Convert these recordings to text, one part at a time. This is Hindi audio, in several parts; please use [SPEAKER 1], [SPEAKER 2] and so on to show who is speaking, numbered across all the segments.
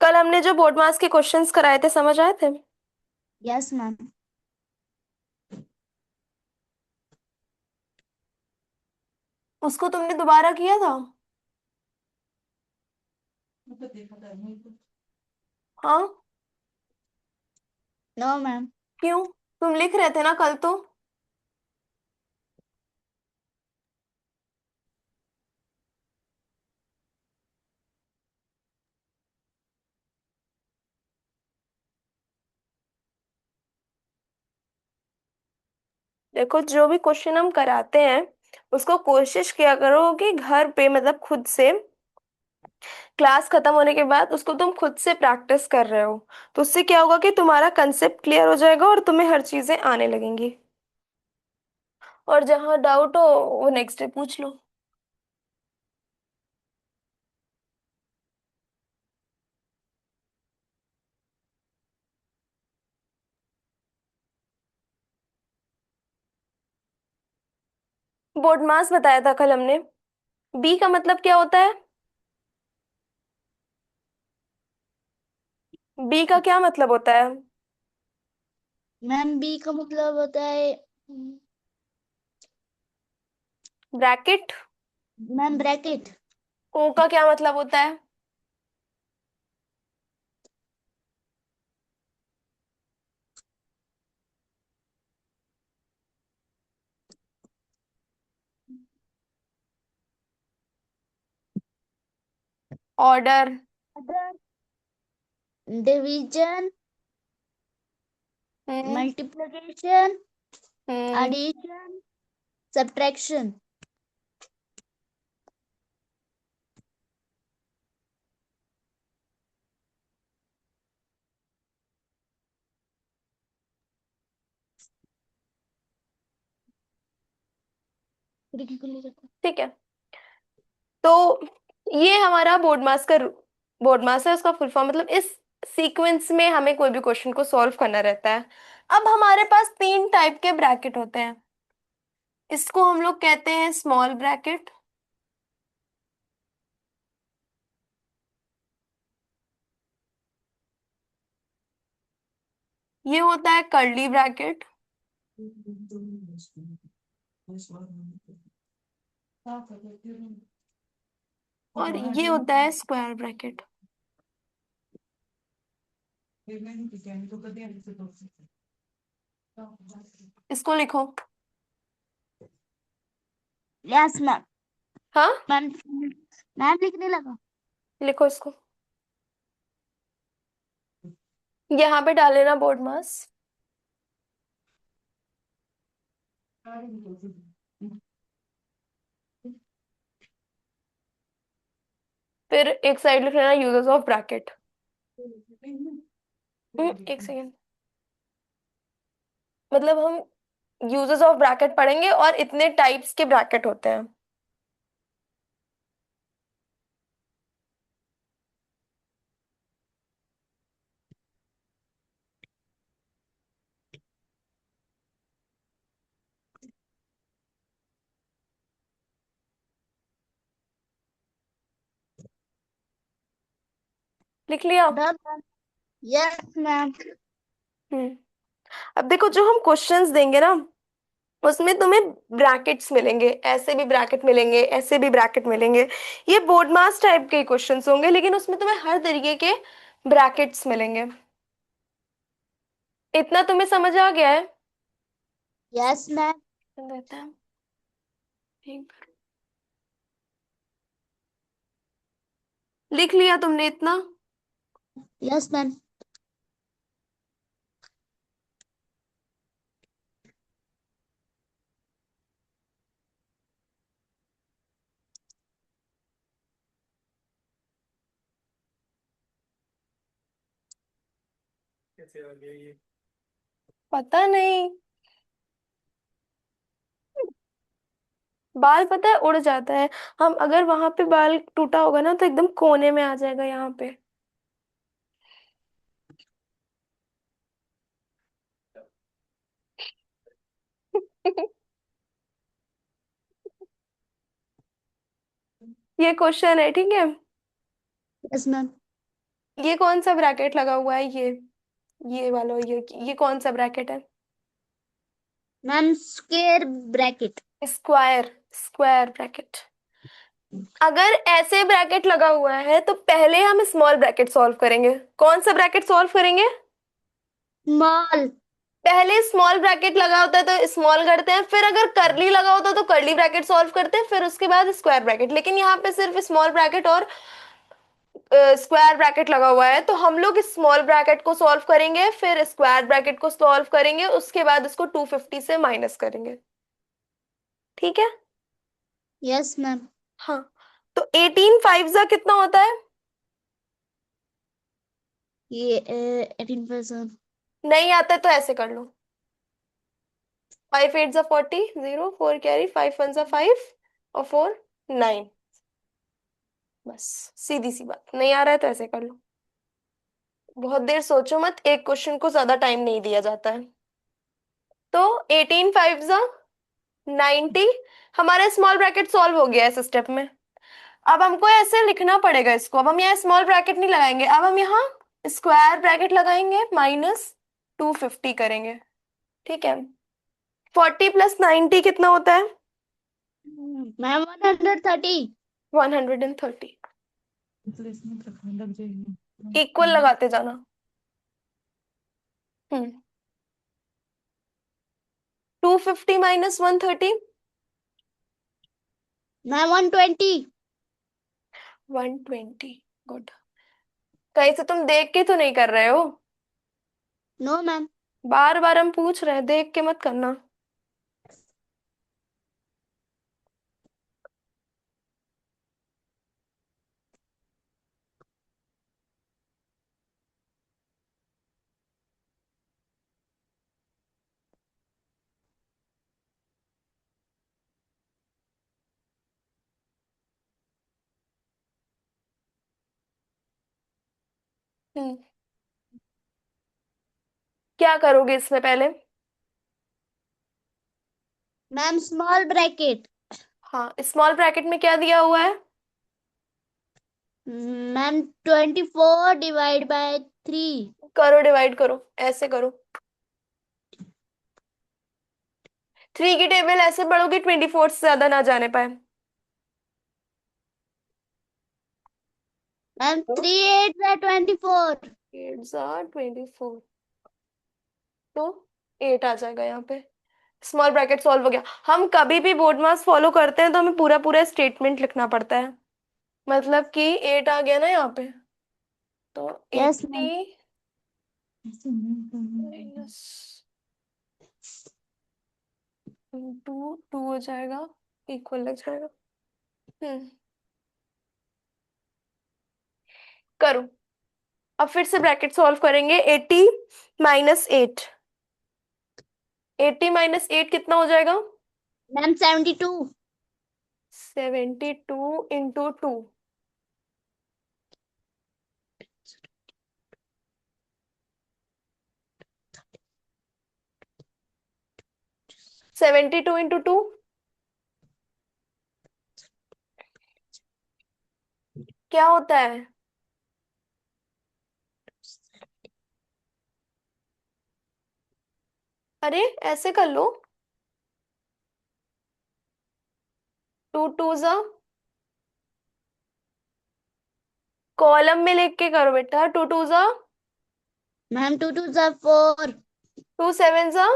[SPEAKER 1] कल हमने जो बोर्ड मास के क्वेश्चंस कराए थे, समझ आए थे?
[SPEAKER 2] Yes ma'am.
[SPEAKER 1] उसको तुमने दोबारा किया था? हाँ।
[SPEAKER 2] No ma'am.
[SPEAKER 1] क्यों? तुम लिख रहे थे ना कल तो। देखो, जो भी क्वेश्चन हम कराते हैं उसको कोशिश किया करो कि घर पे मतलब खुद से, क्लास खत्म होने के बाद उसको तुम खुद से प्रैक्टिस कर रहे हो। तो उससे क्या होगा कि तुम्हारा कंसेप्ट क्लियर हो जाएगा और तुम्हें हर चीजें आने लगेंगी। और जहाँ डाउट हो वो नेक्स्ट डे पूछ लो। बोर्ड मास बताया था कल हमने। बी का मतलब क्या होता है? बी का क्या मतलब होता है?
[SPEAKER 2] मैम बी का मतलब होता है
[SPEAKER 1] ब्रैकेट।
[SPEAKER 2] Ma'am bracket.
[SPEAKER 1] ओ का क्या मतलब होता है? Order.
[SPEAKER 2] Division,
[SPEAKER 1] hmm.
[SPEAKER 2] Multiplication,
[SPEAKER 1] hmm.
[SPEAKER 2] Addition, subtraction.
[SPEAKER 1] ठीक है। तो ये हमारा बोर्ड मास है। उसका फुल फॉर्म मतलब इस सीक्वेंस में हमें कोई भी क्वेश्चन को सॉल्व करना रहता है। अब हमारे पास तीन टाइप के ब्रैकेट होते हैं। इसको हम लोग कहते हैं स्मॉल ब्रैकेट। ये होता है कर्ली ब्रैकेट। और ये होता है स्क्वायर ब्रैकेट। इसको लिखो।
[SPEAKER 2] Yes ma'am.
[SPEAKER 1] हाँ,
[SPEAKER 2] मैम मैम लिखने लगा।
[SPEAKER 1] लिखो इसको। यहाँ पे डाल लेना बोर्ड मास। फिर एक साइड लिख लेना यूजेस ऑफ ब्रैकेट। एक सेकेंड। मतलब हम यूजेस ऑफ ब्रैकेट पढ़ेंगे और इतने टाइप्स के ब्रैकेट होते हैं। लिख लिया?
[SPEAKER 2] Done ma'am. Yes ma'am.
[SPEAKER 1] Hmm. अब देखो, जो हम क्वेश्चंस देंगे ना उसमें तुम्हें ब्रैकेट्स मिलेंगे, ऐसे भी ब्रैकेट मिलेंगे, ऐसे भी ब्रैकेट मिलेंगे। ये बोर्ड मास टाइप के क्वेश्चंस होंगे, लेकिन उसमें तुम्हें हर तरीके के ब्रैकेट्स मिलेंगे। इतना तुम्हें समझ आ गया है?
[SPEAKER 2] Yes ma'am.
[SPEAKER 1] रहता है। ठीक। लिख लिया तुमने इतना?
[SPEAKER 2] Yes ma'am.
[SPEAKER 1] पता नहीं। बाल पता है उड़ जाता है। हम अगर वहां पे बाल टूटा होगा ना तो एकदम कोने में आ जाएगा यहाँ पे। ये क्वेश्चन है, ठीक है?
[SPEAKER 2] Yes ma'am.
[SPEAKER 1] ये कौन सा ब्रैकेट लगा हुआ है? ये वाला, ये कौन सा ब्रैकेट है?
[SPEAKER 2] Ma'am square bracket.
[SPEAKER 1] Square, square bracket. अगर ऐसे ब्रैकेट लगा हुआ है तो पहले हम स्मॉल ब्रैकेट सॉल्व करेंगे। कौन सा ब्रैकेट सॉल्व करेंगे?
[SPEAKER 2] स्मॉल।
[SPEAKER 1] पहले स्मॉल ब्रैकेट लगा होता है तो स्मॉल करते हैं, फिर अगर करली लगा होता है तो करली ब्रैकेट सॉल्व करते हैं, फिर उसके बाद स्क्वायर ब्रैकेट। लेकिन यहाँ पे सिर्फ स्मॉल ब्रैकेट और स्क्वायर ब्रैकेट लगा हुआ है, तो हम लोग स्मॉल ब्रैकेट को सॉल्व करेंगे, फिर स्क्वायर ब्रैकेट को सॉल्व करेंगे, उसके बाद इसको 250 से माइनस करेंगे। ठीक है।
[SPEAKER 2] Yes ma'am.
[SPEAKER 1] हाँ, तो 18 5 जा कितना होता है?
[SPEAKER 2] ये 18%।
[SPEAKER 1] नहीं आता है तो ऐसे कर लो। 5 8 जा 40, 0 4 कैरी, 5 1 जा 5 और 4 9। बस, सीधी सी बात। नहीं आ रहा है तो ऐसे कर लो। बहुत देर सोचो मत, एक क्वेश्चन को ज्यादा टाइम नहीं दिया जाता है। तो 18 5 जा 90। हमारा स्मॉल ब्रैकेट सॉल्व हो गया है इस स्टेप में। अब हमको ऐसे लिखना पड़ेगा इसको। अब हम यहाँ स्मॉल ब्रैकेट नहीं लगाएंगे, अब हम यहाँ स्क्वायर ब्रैकेट लगाएंगे, -250 करेंगे। ठीक है। 40 + 90 कितना होता है?
[SPEAKER 2] मैम 130।
[SPEAKER 1] 130। इक्वल लगाते जाना। 250 - 130।
[SPEAKER 2] मैम 120।
[SPEAKER 1] 120। गुड। कहीं से तुम देख के तो नहीं कर रहे हो?
[SPEAKER 2] No ma'am.
[SPEAKER 1] बार बार हम पूछ रहे हैं, देख के मत करना। हम्म। क्या करोगे इसमें पहले?
[SPEAKER 2] Ma'am small bracket.
[SPEAKER 1] हाँ, स्मॉल ब्रैकेट में क्या दिया हुआ है?
[SPEAKER 2] मैम 24/3।
[SPEAKER 1] करो, डिवाइड करो, ऐसे करो। 3 की टेबल ऐसे पढ़ोगे 24 से ज्यादा ना जाने पाए।
[SPEAKER 2] मैम 3 8/24।
[SPEAKER 1] 8 * 24, तो 8 आ जाएगा यहाँ पे। स्मॉल ब्रैकेट सॉल्व हो गया। हम कभी भी बोर्ड मास फॉलो करते हैं तो हमें पूरा पूरा स्टेटमेंट लिखना पड़ता है। मतलब कि 8 आ गया ना यहाँ पे, तो
[SPEAKER 2] यस
[SPEAKER 1] 80
[SPEAKER 2] मैम।
[SPEAKER 1] माइनस 2 हो जाएगा, इक्वल लग जाएगा। हम्म। करो। अब फिर से ब्रैकेट सॉल्व करेंगे। 80 - 8। 80 - 8 कितना हो जाएगा?
[SPEAKER 2] मैम 72।
[SPEAKER 1] 72 × 2। 72 × 2 क्या होता है? अरे ऐसे कर लो। 2 2 जा, कॉलम में लिख के करो बेटा। 2 2 जा,
[SPEAKER 2] मैम 2 2 4।
[SPEAKER 1] 2 7 जा,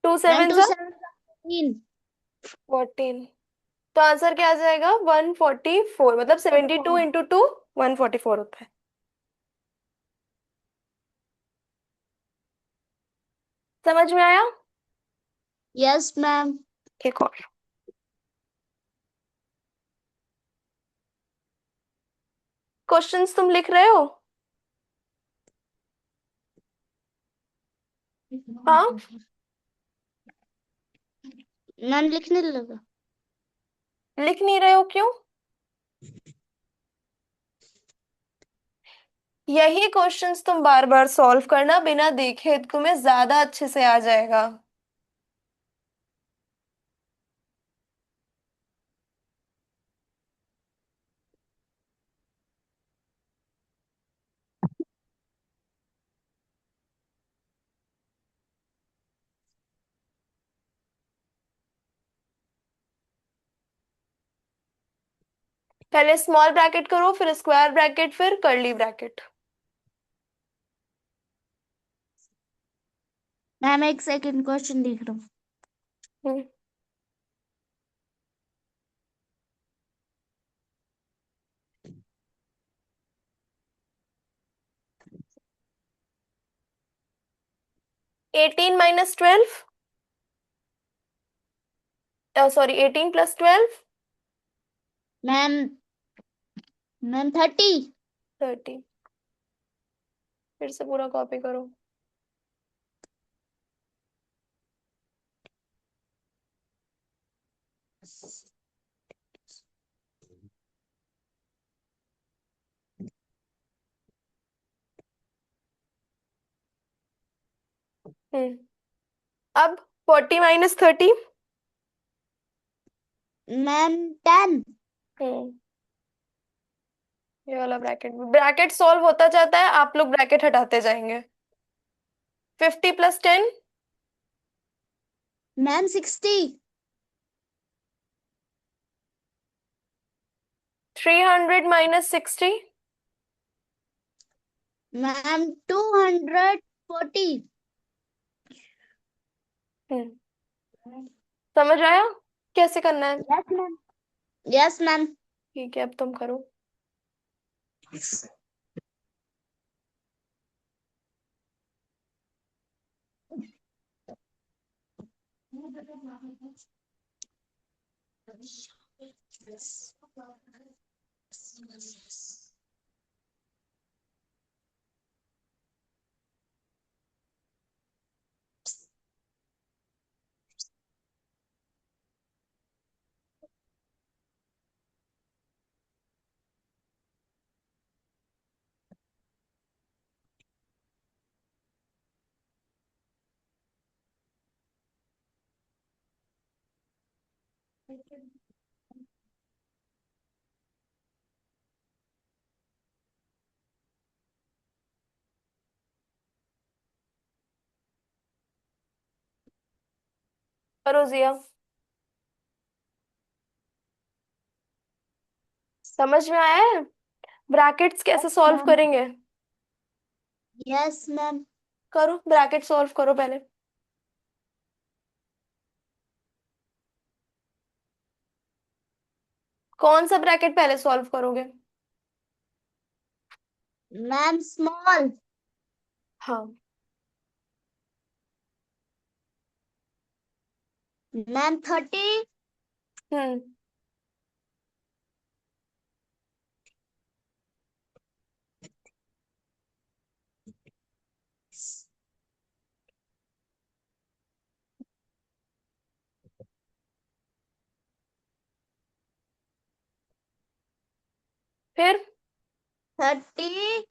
[SPEAKER 1] 2
[SPEAKER 2] मैम
[SPEAKER 1] 7
[SPEAKER 2] टू
[SPEAKER 1] जा
[SPEAKER 2] सेवन 14।
[SPEAKER 1] 14। तो आंसर क्या आ जाएगा? 144। मतलब 72 × 2 144 होता है। समझ में आया?
[SPEAKER 2] Yes ma'am.
[SPEAKER 1] एक और क्वेश्चंस तुम लिख रहे हो? हाँ।
[SPEAKER 2] मैम लिखने लगा।
[SPEAKER 1] लिख नहीं रहे हो क्यों? यही क्वेश्चंस तुम बार बार सॉल्व करना, बिना देखे तुम्हें ज्यादा अच्छे से आ जाएगा। पहले स्मॉल ब्रैकेट करो, फिर स्क्वायर ब्रैकेट, फिर कर्ली ब्रैकेट।
[SPEAKER 2] मैम एक सेकंड, क्वेश्चन लिख रहा हूँ।
[SPEAKER 1] हम्म। 18 - 12, सॉरी 18 + 12।
[SPEAKER 2] Ma'am ma'am 30।
[SPEAKER 1] 30। फिर से पूरा कॉपी करो। हम्म। अब 40 - 30।
[SPEAKER 2] मैम 10।
[SPEAKER 1] हम्म। ये वाला ब्रैकेट, ब्रैकेट सॉल्व होता जाता है, आप लोग ब्रैकेट हटाते जाएंगे। 50 + 10।
[SPEAKER 2] मैम 60।
[SPEAKER 1] 300 - 60।
[SPEAKER 2] मैम 240।
[SPEAKER 1] हम्म। समझ आया कैसे करना है?
[SPEAKER 2] Yes ma'am. Yes ma'am.
[SPEAKER 1] ठीक है, अब तुम करो। करो जिया। समझ में आया है ब्रैकेट्स कैसे सॉल्व
[SPEAKER 2] मैम।
[SPEAKER 1] करेंगे?
[SPEAKER 2] Yes ma'am.
[SPEAKER 1] करो, ब्रैकेट सॉल्व करो पहले। कौन सा ब्रैकेट पहले सॉल्व करोगे?
[SPEAKER 2] Ma'am small.
[SPEAKER 1] हाँ।
[SPEAKER 2] मैम 30।
[SPEAKER 1] हम्म। फिर
[SPEAKER 2] 30।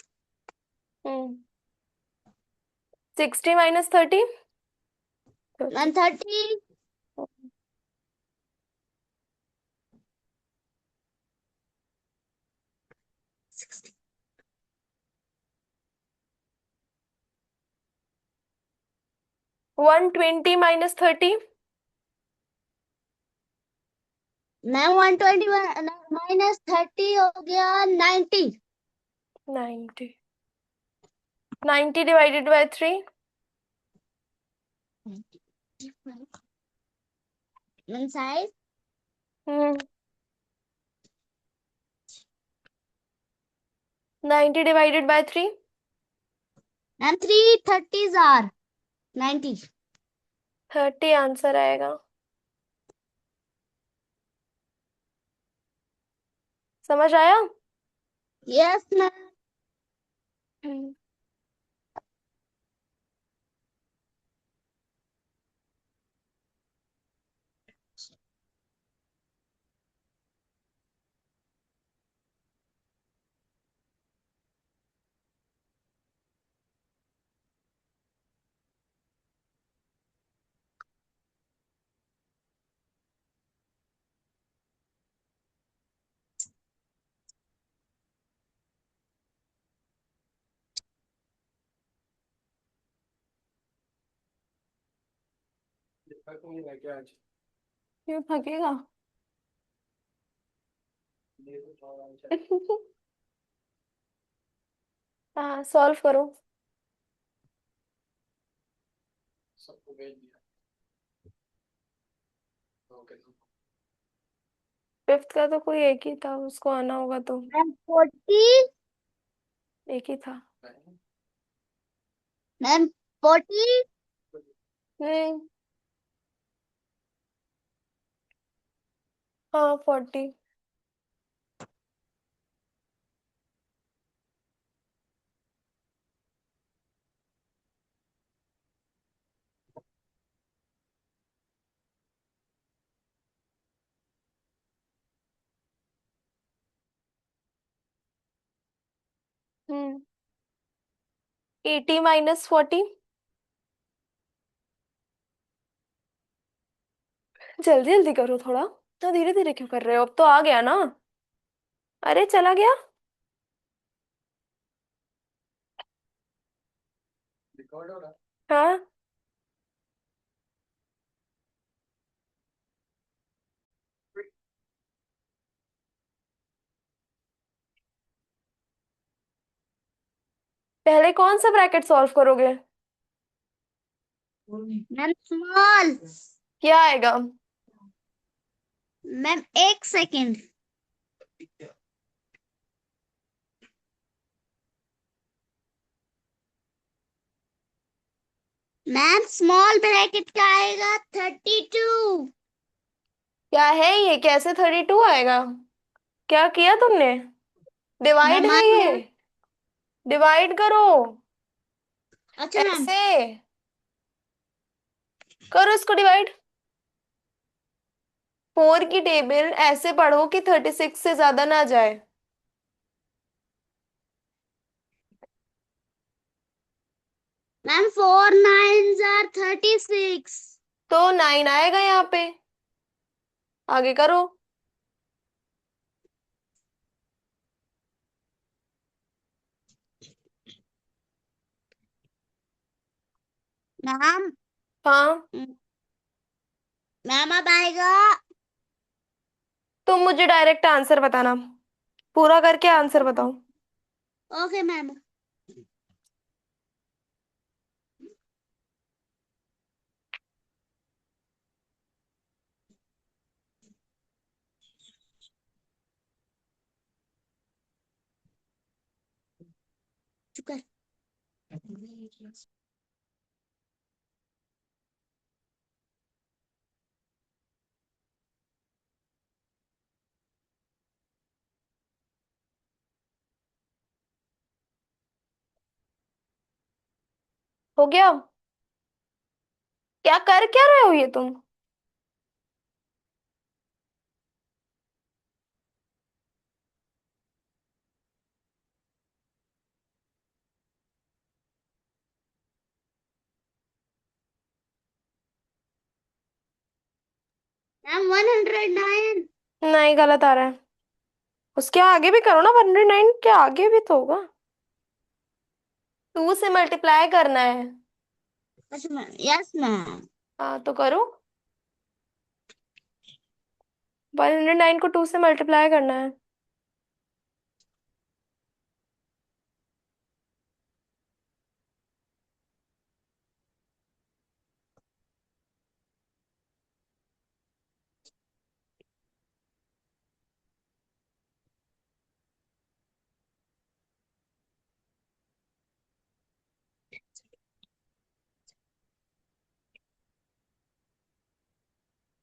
[SPEAKER 1] 60 - 30।
[SPEAKER 2] मैम
[SPEAKER 1] 30।
[SPEAKER 2] 30।
[SPEAKER 1] 120 - 30।
[SPEAKER 2] मैम 120 -30 हो गया 90।
[SPEAKER 1] 90। 90 ÷ 3।
[SPEAKER 2] Ma'am size.
[SPEAKER 1] Hmm. 90 ÷ 3।
[SPEAKER 2] Ma'am 330 are 90।
[SPEAKER 1] 30 answer आएगा। समझ आया?
[SPEAKER 2] Yes ma'am.
[SPEAKER 1] हम्म। क्यों थकेगा? हाँ, सॉल्व करो। फिफ्थ का तो कोई एक ही था, उसको आना होगा तो।
[SPEAKER 2] मैम 40।
[SPEAKER 1] एक ही था।
[SPEAKER 2] मैम 40।
[SPEAKER 1] नहीं। हाँ, 40। 80 - 40। जल्दी जल्दी करो थोड़ा, तो धीरे धीरे क्यों कर रहे हो? अब तो आ गया ना। अरे चला गया। हाँ। पहले कौन सा ब्रैकेट सॉल्व करोगे?
[SPEAKER 2] Ma'am small.
[SPEAKER 1] क्या आएगा?
[SPEAKER 2] मैम एक सेकेंड। मैम स्मॉल ब्रैकेट का आएगा 32।
[SPEAKER 1] क्या है ये? कैसे 32 आएगा? क्या किया तुमने? डिवाइड
[SPEAKER 2] मैम आ
[SPEAKER 1] है ये।
[SPEAKER 2] गया।
[SPEAKER 1] डिवाइड करो।
[SPEAKER 2] अच्छा मैम।
[SPEAKER 1] ऐसे करो इसको डिवाइड। 4 की टेबल ऐसे पढ़ो कि 36 से ज्यादा ना जाए।
[SPEAKER 2] Ma'am 4 9s are 36।
[SPEAKER 1] तो 9 आएगा यहाँ पे। आगे करो।
[SPEAKER 2] मैम।
[SPEAKER 1] हाँ।
[SPEAKER 2] मैम अब आएगा।
[SPEAKER 1] तुम मुझे डायरेक्ट आंसर बताना, पूरा करके आंसर बताओ।
[SPEAKER 2] Okay ma'am. चुप कर।
[SPEAKER 1] हो गया? क्या कर क्या रहे हो ये तुम?
[SPEAKER 2] मैम 109।
[SPEAKER 1] नहीं, गलत आ रहा है। उसके आगे भी करो ना, 109 के आगे भी तो होगा। 2 से मल्टीप्लाई करना है।
[SPEAKER 2] अच्छा मैम। Yes ma'am.
[SPEAKER 1] हाँ तो करो। 109 को 2 से मल्टीप्लाई करना है।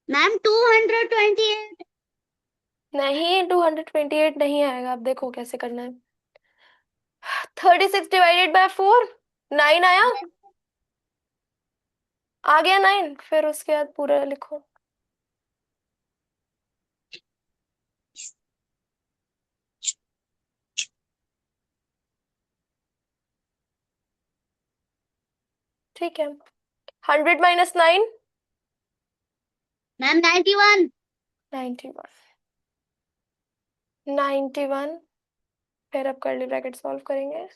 [SPEAKER 2] मैम 228।
[SPEAKER 1] नहीं, 228 नहीं आएगा। अब देखो कैसे करना है। 36 ÷ 4। 9 आया। आ गया 9, फिर उसके बाद पूरा लिखो। ठीक है। 100 - 9।
[SPEAKER 2] मैम 91।
[SPEAKER 1] 91। 91। फिर अब कर्ली ब्रैकेट सॉल्व करेंगे।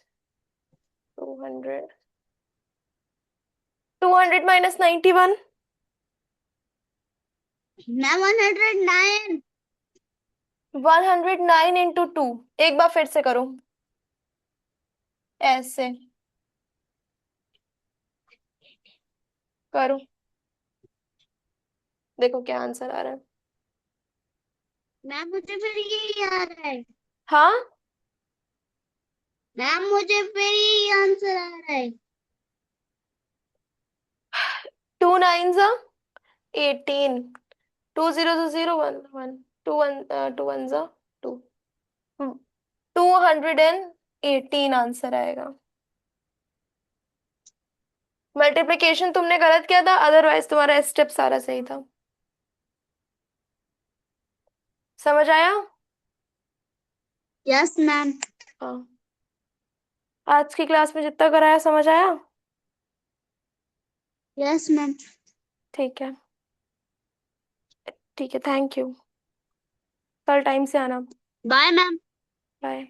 [SPEAKER 1] 200। 200 - 91।
[SPEAKER 2] मैम 109।
[SPEAKER 1] 109 × 2। एक बार फिर से करो, ऐसे करो, देखो क्या आंसर आ रहा है।
[SPEAKER 2] मैम मुझे फिर यही आ रहा है।
[SPEAKER 1] हाँ,
[SPEAKER 2] मैम मुझे फिर यही आंसर आ रहा है।
[SPEAKER 1] 2 9 × 18, 2 0 2 0 1 1, 2 1 2 1 2, 218 आंसर आएगा। मल्टीप्लिकेशन तुमने गलत किया था, अदरवाइज तुम्हारा स्टेप सारा सही था। समझ आया?
[SPEAKER 2] Yes ma'am.
[SPEAKER 1] हाँ, आज की क्लास में जितना कराया समझ आया।
[SPEAKER 2] Yes ma'am.
[SPEAKER 1] ठीक है, ठीक है, थैंक यू। कल टाइम से आना।
[SPEAKER 2] Bye ma'am.
[SPEAKER 1] बाय।